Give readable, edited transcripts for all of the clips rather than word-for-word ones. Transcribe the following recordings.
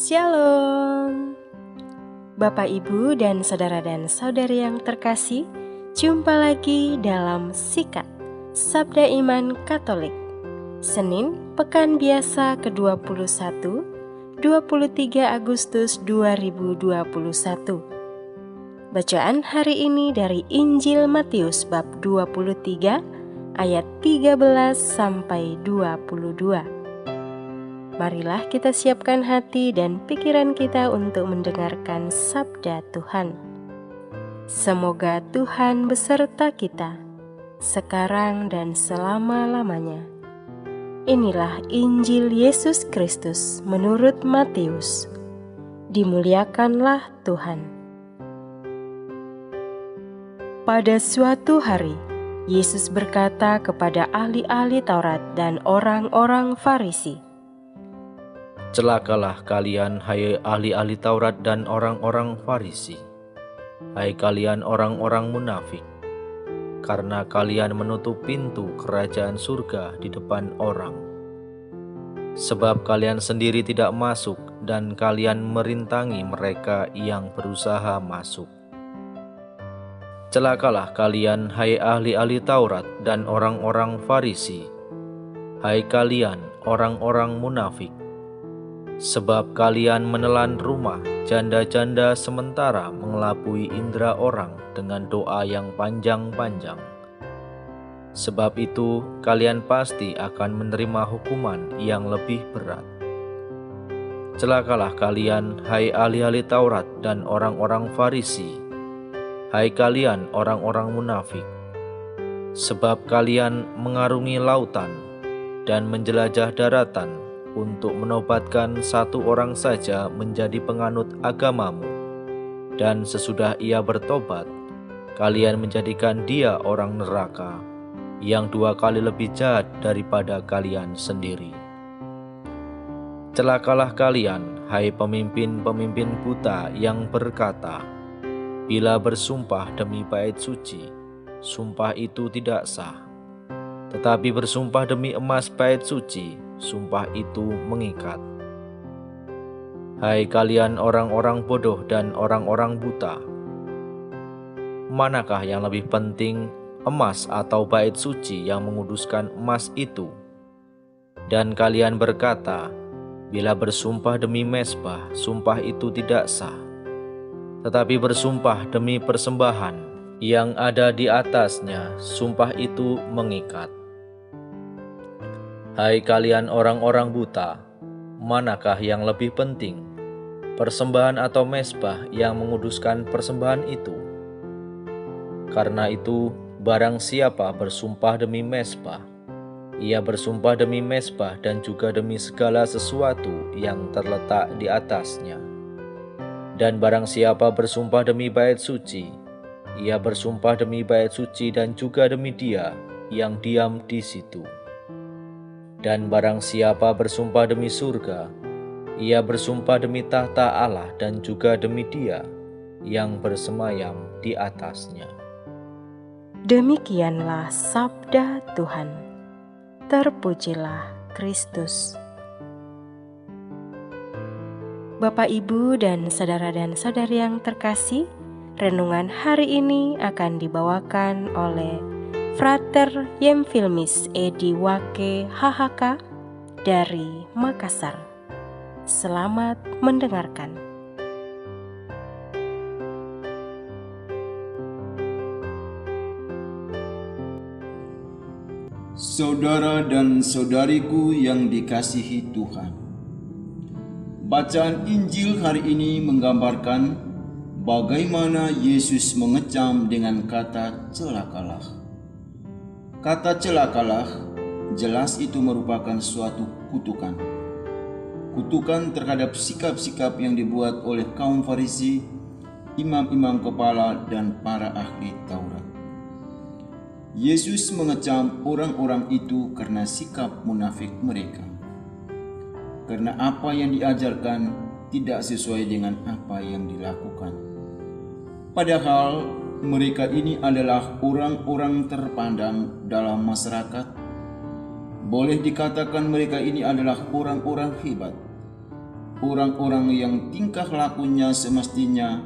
Shalom, Bapak, Ibu, dan saudari yang terkasih. Jumpa lagi dalam Sikat Sabda Iman Katolik, Senin, Pekan Biasa ke-21, 23 Agustus 2021. Bacaan hari ini dari Injil Matius bab 23 ayat 13 sampai 22. Marilah kita siapkan hati dan pikiran kita untuk mendengarkan sabda Tuhan. Semoga Tuhan beserta kita, sekarang dan selama-lamanya. Inilah Injil Yesus Kristus menurut Matius. Dimuliakanlah Tuhan. Pada suatu hari, Yesus berkata kepada ahli-ahli Taurat dan orang-orang Farisi, "Celakalah kalian, hai ahli-ahli Taurat dan orang-orang Farisi, hai kalian orang-orang munafik, karena kalian menutup pintu kerajaan surga di depan orang. Sebab kalian sendiri tidak masuk dan kalian merintangi mereka yang berusaha masuk. Celakalah kalian, hai ahli-ahli Taurat dan orang-orang Farisi, hai kalian orang-orang munafik, sebab kalian menelan rumah janda-janda sementara mengelabui indera orang dengan doa yang panjang-panjang. Sebab itu kalian pasti akan menerima hukuman yang lebih berat. Celakalah kalian, hai ahli-ahli Taurat dan orang-orang Farisi, hai kalian orang-orang munafik, sebab kalian mengarungi lautan dan menjelajah daratan untuk menobatkan satu orang saja menjadi penganut agamamu, dan sesudah ia bertobat, kalian menjadikan dia orang neraka, yang 2 kali lebih jahat daripada kalian sendiri. Celakalah kalian, hai pemimpin-pemimpin buta yang berkata, bila bersumpah demi bait suci, sumpah itu tidak sah. Tetapi bersumpah demi emas bait suci, sumpah itu mengikat. Hai kalian orang-orang bodoh dan orang-orang buta, manakah yang lebih penting, emas atau bait suci yang menguduskan emas itu? Dan kalian berkata, bila bersumpah demi mezbah, sumpah itu tidak sah. Tetapi bersumpah demi persembahan yang ada di atasnya, sumpah itu mengikat. Hai kalian orang-orang buta, manakah yang lebih penting, persembahan atau mezbah yang menguduskan persembahan itu? Karena itu, barang siapa bersumpah demi mezbah, ia bersumpah demi mezbah dan juga demi segala sesuatu yang terletak di atasnya. Dan barang siapa bersumpah demi bait suci, ia bersumpah demi bait suci dan juga demi dia yang diam di situ. Dan barang siapa bersumpah demi surga, ia bersumpah demi tahta Allah dan juga demi dia yang bersemayam di atasnya." Demikianlah sabda Tuhan. Terpujilah Kristus. Bapak, Ibu, dan saudari yang terkasih, renungan hari ini akan dibawakan oleh Frater Yemfilmis Edi Wake HHK dari Makassar. Selamat mendengarkan. Saudara dan saudariku yang dikasihi Tuhan, bacaan Injil hari ini menggambarkan bagaimana Yesus mengecam dengan kata celakalah. Kata celakalah jelas itu merupakan suatu kutukan. Kutukan terhadap sikap-sikap yang dibuat oleh kaum Farisi, imam-imam kepala, dan para ahli Taurat. Yesus mengecam orang-orang itu karena sikap munafik mereka. Karena apa yang diajarkan tidak sesuai dengan apa yang dilakukan. Padahal mereka ini adalah orang-orang terpandang dalam masyarakat. Boleh dikatakan mereka ini adalah orang-orang hebat. orang-orang yang tingkah lakunya semestinya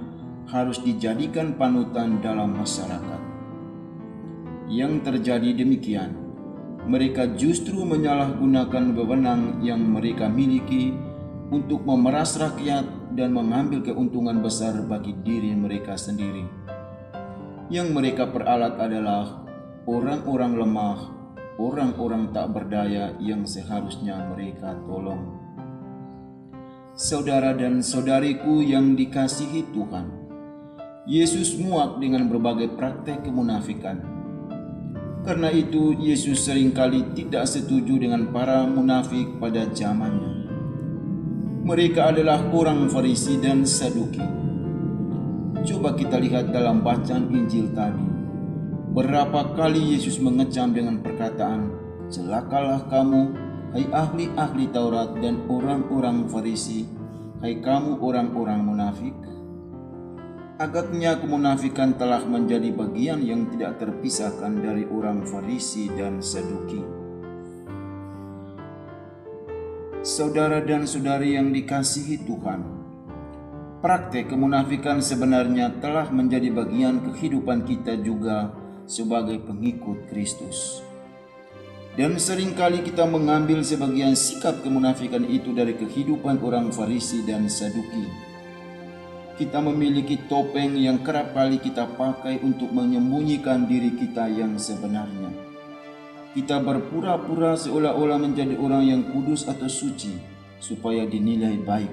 harus dijadikan panutan dalam masyarakat. Yang terjadi demikian, mereka justru menyalahgunakan wewenang yang mereka miliki untuk memeras rakyat dan mengambil keuntungan besar bagi diri mereka sendiri. Yang mereka peralat adalah orang-orang lemah, orang-orang tak berdaya yang seharusnya mereka tolong. Saudara dan saudariku yang dikasihi Tuhan, Yesus muak dengan berbagai praktek kemunafikan. Karena itu, Yesus seringkali tidak setuju dengan para munafik pada zamannya. Mereka adalah orang Farisi dan Saduki. Coba kita lihat dalam bacaan Injil tadi. Berapa kali Yesus mengecam dengan perkataan, "Celakalah kamu, hai ahli-ahli Taurat dan orang-orang Farisi, hai kamu orang-orang munafik." Agaknya kemunafikan telah menjadi bagian yang tidak terpisahkan dari orang Farisi dan Saduki. Saudara dan saudari yang dikasihi Tuhan, praktek kemunafikan sebenarnya telah menjadi bagian kehidupan kita juga sebagai pengikut Kristus. Dan seringkali kita mengambil sebagian sikap kemunafikan itu dari kehidupan orang Farisi dan Saduki. Kita memiliki topeng yang kerap kali kita pakai untuk menyembunyikan diri kita yang sebenarnya. Kita berpura-pura seolah-olah menjadi orang yang kudus atau suci supaya dinilai baik.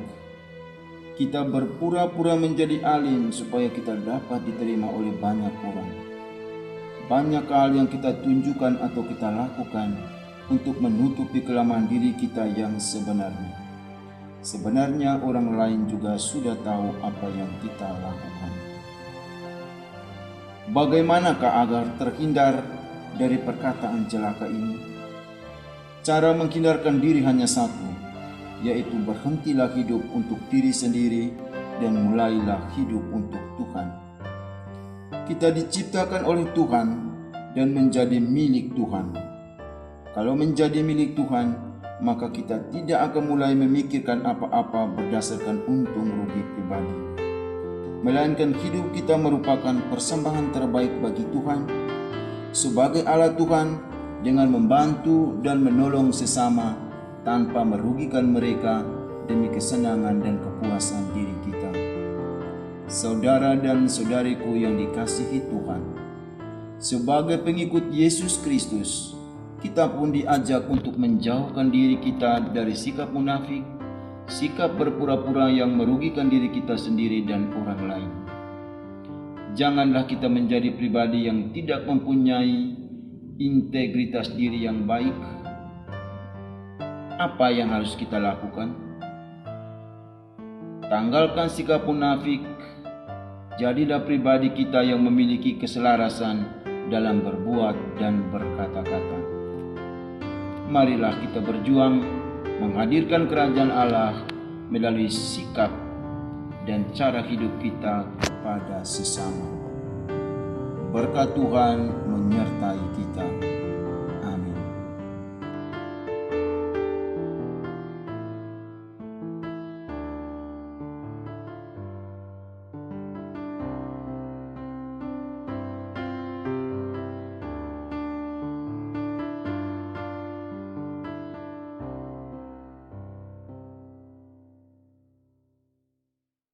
Kita berpura-pura menjadi alim supaya kita dapat diterima oleh banyak orang. Banyak hal yang kita tunjukkan atau kita lakukan untuk menutupi kelemahan diri kita yang sebenarnya. Sebenarnya orang lain juga sudah tahu apa yang kita lakukan. Bagaimanakah agar terhindar dari perkataan celaka ini? Cara menghindarkan diri hanya satu, yaitu berhentilah hidup untuk diri sendiri dan mulailah hidup untuk Tuhan. Kita diciptakan oleh Tuhan dan menjadi milik Tuhan. Kalau menjadi milik Tuhan, maka kita tidak akan mulai memikirkan apa-apa berdasarkan untung rugi pribadi. Melainkan hidup kita merupakan persembahan terbaik bagi Tuhan, sebagai alat Tuhan dengan membantu dan menolong sesama tanpa merugikan mereka demi kesenangan dan kepuasan diri kita. Saudara dan saudariku yang dikasihi Tuhan, sebagai pengikut Yesus Kristus, kita pun diajak untuk menjauhkan diri kita dari sikap munafik, sikap berpura-pura yang merugikan diri kita sendiri dan orang lain. Janganlah kita menjadi pribadi yang tidak mempunyai integritas diri yang baik. Apa yang harus kita lakukan? Tanggalkan sikap munafik. Jadilah pribadi kita yang memiliki keselarasan dalam berbuat dan berkata-kata. Marilah kita berjuang menghadirkan kerajaan Allah melalui sikap dan cara hidup kita kepada sesama. Berkat Tuhan menyertai kita.